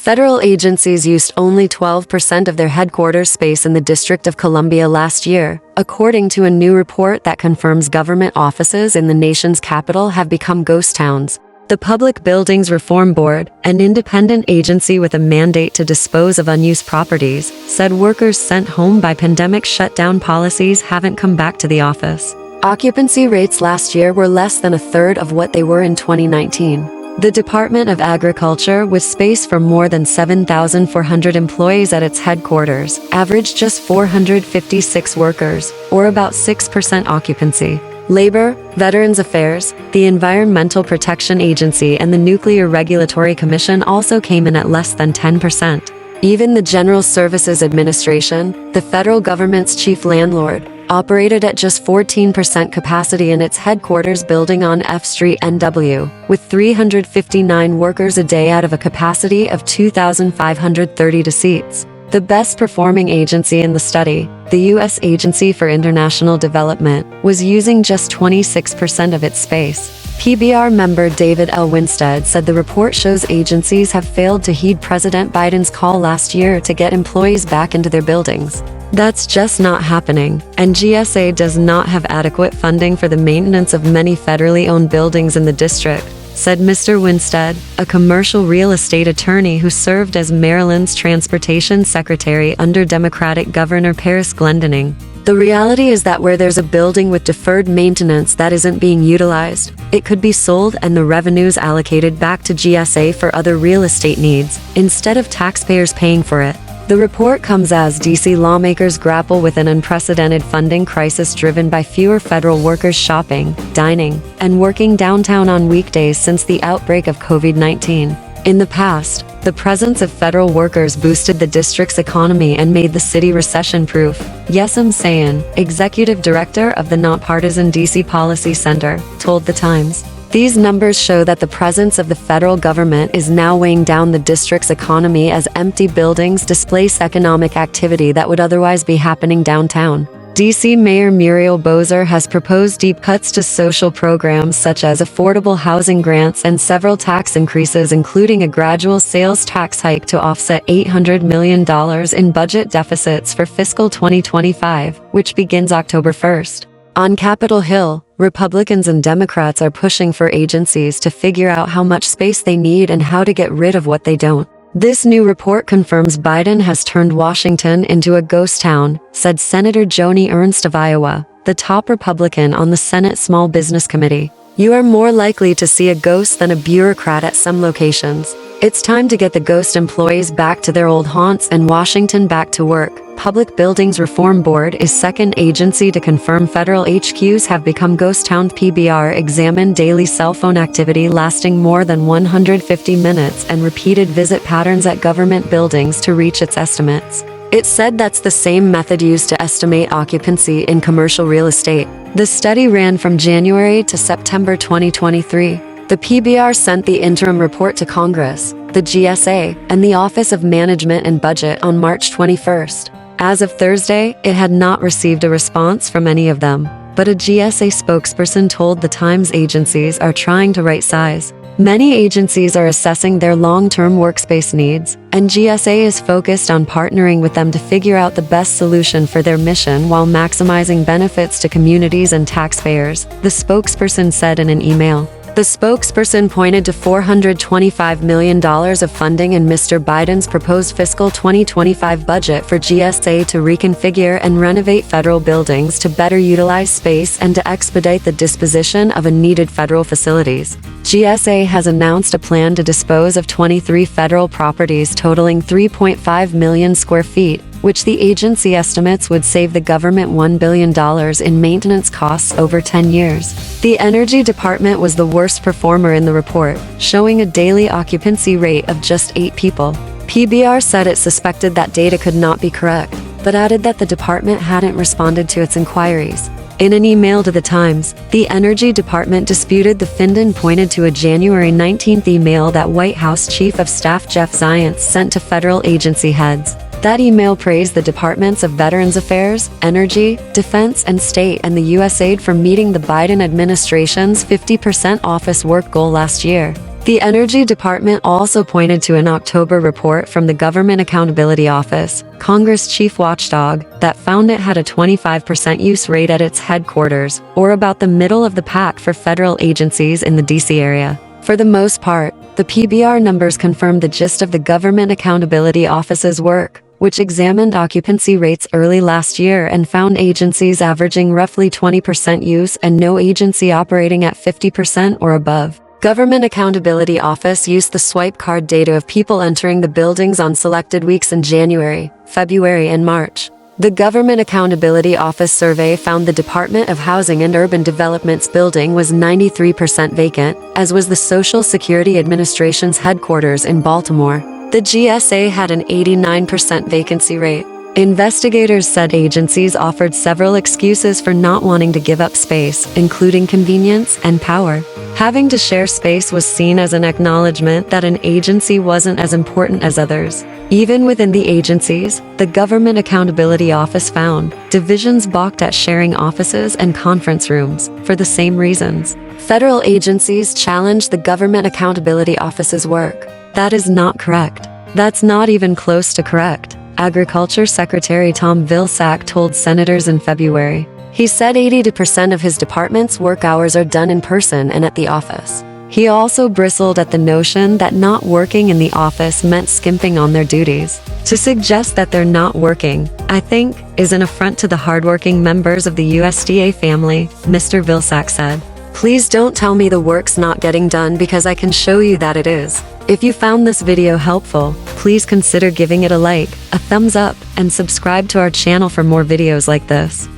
Federal agencies used only 12% of their headquarters space in the District of Columbia last year, according to a new report that confirms government offices in the nation's capital have become ghost towns. The Public Buildings Reform Board, an independent agency with a mandate to dispose of unused properties, said workers sent home by pandemic shutdown policies haven't come back to the office. Occupancy rates last year were less than a third of what they were in 2019. The Department of Agriculture, with space for more than 7,400 employees at its headquarters, averaged just 456 workers, or about 6% occupancy. Labor, Veterans Affairs, the Environmental Protection Agency and the Nuclear Regulatory Commission also came in at less than 10%. Even the General Services Administration, the federal government's chief landlord, operated at just 14% capacity in its headquarters building on F Street NW, with 359 workers a day out of a capacity of 2,530 seats. The best performing agency in the study, the U.S. Agency for International Development, was using just 26% of its space. PBR member David L. Winstead said the report shows agencies have failed to heed President Biden's call last year to get employees back into their buildings. That's just not happening, and GSA does not have adequate funding for the maintenance of many federally owned buildings in the district, said Mr. Winstead, a commercial real estate attorney who served as Maryland's transportation secretary under Democratic Governor Paris Glendening. The reality is that where there's a building with deferred maintenance that isn't being utilized, it could be sold and the revenues allocated back to GSA for other real estate needs, instead of taxpayers paying for it. The report comes as D.C. lawmakers grapple with an unprecedented funding crisis driven by fewer federal workers shopping, dining, and working downtown on weekdays since the outbreak of COVID-19. In the past, the presence of federal workers boosted the district's economy and made the city recession-proof. Yesam Sayan, executive director of the nonpartisan D.C. Policy Center, told The Times. These numbers show that the presence of the federal government is now weighing down the district's economy as empty buildings displace economic activity that would otherwise be happening downtown. D.C. Mayor Muriel Bowser has proposed deep cuts to social programs such as affordable housing grants and several tax increases, including a gradual sales tax hike to offset $800 million in budget deficits for fiscal 2025, which begins October 1st. On Capitol Hill, Republicans and Democrats are pushing for agencies to figure out how much space they need and how to get rid of what they don't. This new report confirms Biden has turned Washington into a ghost town, said Senator Joni Ernst of Iowa, the top Republican on the Senate Small Business Committee. You are more likely to see a ghost than a bureaucrat at some locations. It's time to get the ghost employees back to their old haunts and Washington back to work. Public Buildings Reform Board is second agency to confirm federal HQs have become ghost towns. PBR examined daily cell phone activity lasting more than 150 minutes and repeated visit patterns at government buildings to reach its estimates. It said that's the same method used to estimate occupancy in commercial real estate. The study ran from January to September 2023. The PBR sent the interim report to Congress, the GSA, and the Office of Management and Budget on March 21st. As of Thursday, it had not received a response from any of them, but a GSA spokesperson told The Times agencies are trying to right size. Many agencies are assessing their long-term workspace needs, and GSA is focused on partnering with them to figure out the best solution for their mission while maximizing benefits to communities and taxpayers, the spokesperson said in an email. The spokesperson pointed to $425 million of funding in Mr. Biden's proposed fiscal 2025 budget for GSA to reconfigure and renovate federal buildings to better utilize space and to expedite the disposition of unneeded federal facilities. GSA has announced a plan to dispose of 23 federal properties totaling 3.5 million square feet, which the agency estimates would save the government $1 billion in maintenance costs over 10 years. The Energy Department was the worst performer in the report, showing a daily occupancy rate of just 8 people. PBR said it suspected that data could not be correct, but added that the department hadn't responded to its inquiries. In an email to The Times, the Energy Department disputed the Finden pointed to a January 19 email that White House Chief of Staff Jeff Zients sent to federal agency heads. That email praised the Departments of Veterans Affairs, Energy, Defense, and State and the USAID for meeting the Biden administration's 50% office work goal last year. The Energy Department also pointed to an October report from the Government Accountability Office, Congress' chief watchdog, that found it had a 25% use rate at its headquarters, or about the middle of the pack for federal agencies in the DC area. For the most part, the PBR numbers confirmed the gist of the Government Accountability Office's work, which examined occupancy rates early last year and found agencies averaging roughly 20% use and no agency operating at 50% or above. Government Accountability Office used the swipe card data of people entering the buildings on selected weeks in January, February, and March. The Government Accountability Office survey found the Department of Housing and Urban Development's building was 93% vacant, as was the Social Security Administration's headquarters in Baltimore. The GSA had an 89% vacancy rate. Investigators said agencies offered several excuses for not wanting to give up space, including convenience and power. Having to share space was seen as an acknowledgement that an agency wasn't as important as others. Even within the agencies, the Government Accountability Office found divisions balked at sharing offices and conference rooms for the same reasons. Federal agencies challenged the Government Accountability Office's work. That is not correct. That's not even close to correct, Agriculture Secretary Tom Vilsack told senators in February. He said 80% of his department's work hours are done in person and at the office. He also bristled at the notion that not working in the office meant skimping on their duties. To suggest that they're not working, I think, is an affront to the hardworking members of the USDA family, Mr. Vilsack said. Please don't tell me the work's not getting done because I can show you that it is. If you found this video helpful, please consider giving it a like, a thumbs up, and subscribe to our channel for more videos like this.